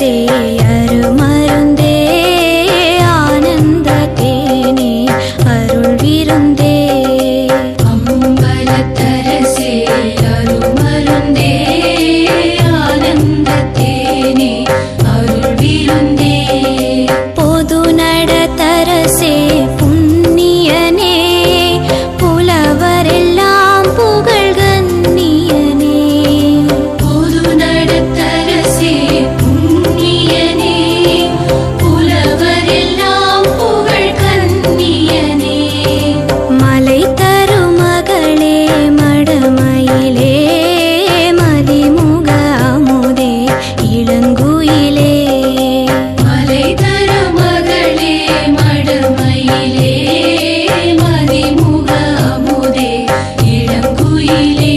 தரசே அருமருந்தே ஆனந்த தேனே அருள் விருந்தே அம்பலத்தரசே அருமருந்தே ஆனந்த தேனே அருள் விருந்தே பொது நடத்தரசே புண்ணியனே புலவரெல்லாம் புகழ் கண்ணியனே பொது நடத்தரசே புண்ணியனே புலவரெல்லாம் புகழ் கண்ணியனே மலை தருமகளே மடமயிலே மதிமுக அமுதே இளங்குயிலே மலை தருமகளே மடமயிலே மதிமுக அமுதே இளங்குயிலே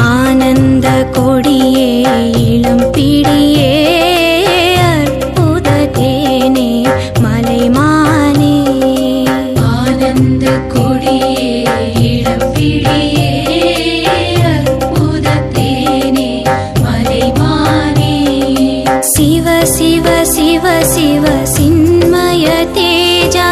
ஆனந்த கொடியே இளம் பிடியே அற்புத தேனே மலைமானே ஆனந்த கொடியே இளம் பிடியே அற்புத தேனே மலைமானே சிவ சிவ சிவ சிவ சின்மய தேஜா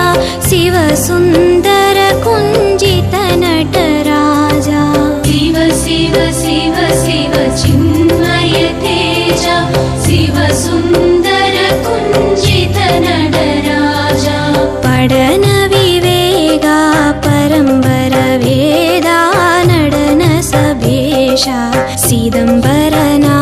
சிவ சுந்தர குஞ்சித நடராஜா சிவ சிவ சிவ சிவ சின்மய தேஜா சிவ சுந்தர குஞ்சித நடராஜா படன விவேகா பரம்பர வேதா நடன சபேஷா சிதம்பரனா